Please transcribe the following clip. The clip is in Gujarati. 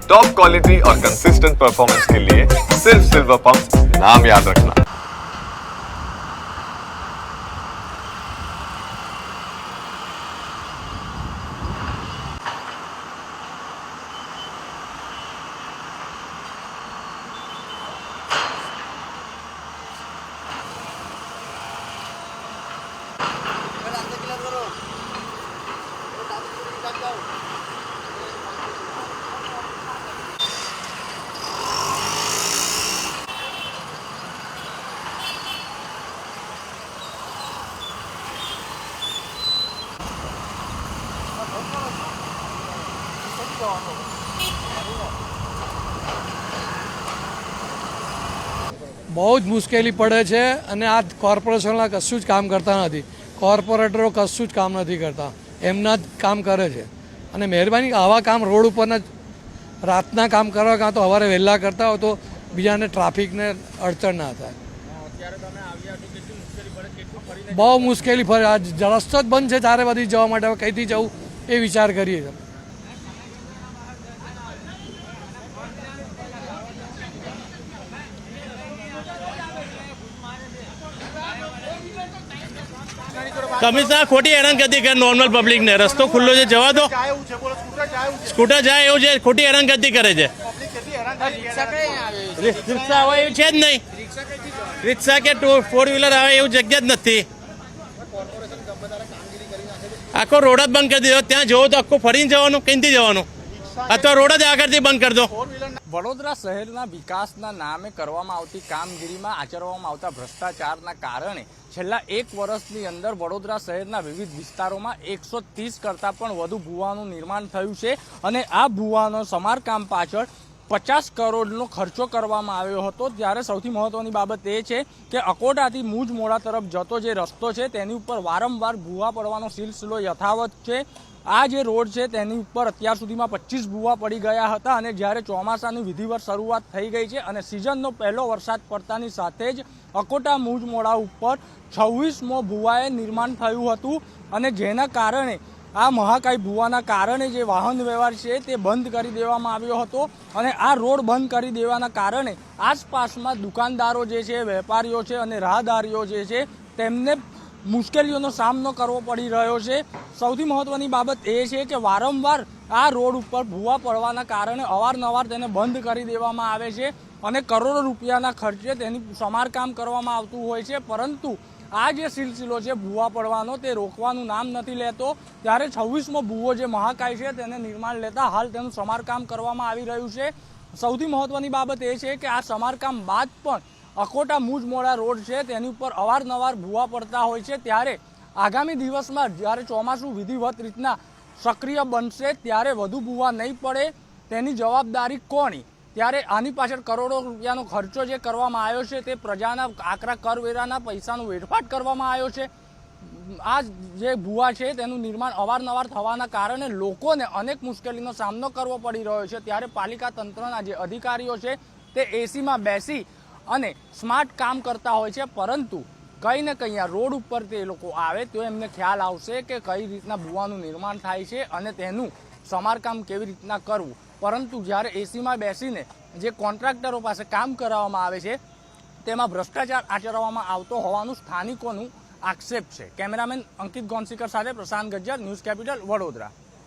टॉप क्वालिटी और कंसिस्टेंट परफॉर्मेंस के लिए सिर्फ सिल्वर पंप नाम याद रखना। બહુ જ મુશ્કેલી પડે છે અને આ કોર્પોરેશનના કશું જ કામ કરતા નથી. કોર્પોરેટરો કશું જ કામ નથી કરતા, એમના જ કામ કરે છે. અને મહેરબાની આવા કામ રોડ ઉપરના રાતના કામ કરવા કાં તો સવારે વહેલા કરતા હોય તો બીજાને ટ્રાફિકને અડચણ ના થાય. બહુ મુશ્કેલી પડે. આ રસ્તો જ બંધ છે ચારે બધી જવા માટે. હવે કઈથી જવું એ વિચાર કરીએ છીએ. કમિશનર ખોટી હેરાનગતિ કરે નોર્મલ પબ્લિકને. રસ્તો ખુલ્લો છે, જવા દો. સ્કૂટર જાય એવું છે, ખોટી હેરાનગતિ કરે છે. રિક્ષા આવે એવું છે જ નહીં. રિક્ષા કે 4 વ્હીલર આવે એવું જગ્યા જ નથી. આખો રોડ જ બંધ કરી દીધો. ત્યાં જવો તો આખું ફરીને જવાનું, કઈથી જવાનું? અથવા રોડ જ આગળથી બંધ કરી દો. વડોદરા શહેરના વિકાસના નામે કરવામાં આવતી કામગીરીમાં આચરવામાં આવતા ભ્રષ્ટાચારના કારણે છેલ્લા 1 વર્ષની અંદર વડોદરા શહેરના વિવિધ વિસ્તારોમાં 130 કરતાં પણ વધુ ભૂવાનું નિર્માણ થયું છે. અને આ ભૂવાનો સમારકામ પાછળ 50 કરોડનો ખર્ચો કરવામાં આવ્યો હતો. ત્યારે સૌથી મહત્વની બાબત એ છે કે અકોટાથી મુજમોડા તરફ જતો જે રસ્તો છે તેની ઉપર વારંવાર ભૂવા પડવાનો સિલસિલો યથાવત છે. આ જે રોડ છે તેની ઉપર અત્યાર સુધીમાં 25 ભૂવા પડી ગયા હતા. અને જ્યારે ચોમાસાની વિધિવત શરૂઆત થઈ ગઈ છે અને સિઝનનો પહેલો વરસાદ પડતાની સાથે જ અકોટા મુજમોડા ઉપર 26મો ભૂવાએ નિર્માણ થયું હતું. અને જેના કારણે આ મહાકાય ભૂવાના કારણે જે વાહન વ્યવહાર છે તે બંધ કરી દેવામાં આવ્યો હતો. અને આ રોડ બંધ કરી દેવાના કારણે આસપાસમાં દુકાનદારો જે છે, વેપારીઓ છે અને રાહદારીઓ જે છે તેમને મુશ્કેલીઓનો સામનો કરવો પડી રહ્યો છે. સૌથી મહત્વની બાબત એ છે કે વારંવાર આ રોડ ઉપર ભૂવા પડવાના કારણે અવારનવાર તેને બંધ કરી દેવામાં આવે છે અને કરોડો રૂપિયાના ખર્ચે તેની સમારકામ કરવામાં આવતું હોય છે. પરંતુ આ જે સિલસિલો છે ભૂવા પડવાનો તે રોકવાનું નામ નથી લેતો. ત્યારે 26મો ભૂવો જે મહાકાય છે તેને નિર્માણ લેતા હાલ તેનું સમારકામ કરવામાં આવી રહ્યું છે. સૌથી મહત્વની બાબત એ છે કે આ સમારકામ બાદ પણ અકોટા મુજમોડા રોડ છે તેની ઉપર અવારનવાર ભૂવા પડતા હોય છે. ત્યારે આગામી દિવસમાં જ્યારે ચોમાસું વિધિવત રીતના સક્રિય બનશે ત્યારે વધુ ભૂવા નહીં પડે તેની જવાબદારી કોની? ત્યારે આની પાછળ કરોડો રૂપિયાનો ખર્ચો જે કરવામાં આવ્યો છે તે પ્રજાના આકરા કરવેરાના પૈસાનો વેડફાટ કરવામાં આવ્યો છે. આ જે ભૂવા છે તેનું નિર્માણ અવારનવાર થવાના કારણે લોકોને અનેક મુશ્કેલીનો સામનો કરવો પડી રહ્યો છે. ત્યારે પાલિકા તંત્રના જે અધિકારીઓ છે તે એસીમાં બેસી અને સ્માર્ટ કામ કરતા હોય છે. પરંતુ કંઈ ને કંઈ આ રોડ ઉપર તે લોકો આવે તો એમને ખ્યાલ આવશે કે કઈ રીતના ભૂવાનું નિર્માણ થાય છે અને તેનું સમારકામ કેવી રીતના કરવું. પરંતુ જ્યારે એસીમાં બેસીને જે કોન્ટ્રાક્ટરો પાસે કામ કરાવવામાં આવે છે તેમાં ભ્રષ્ટાચાર આચરવામાં આવતો હોવાનું સ્થાનિકોનું આક્ષેપ છે. કેમેરામેન અંકિત ગોંસીકર સાથે પ્રશાંત ગજ્જર, ન્યૂઝ કેપિટલ, વડોદરા.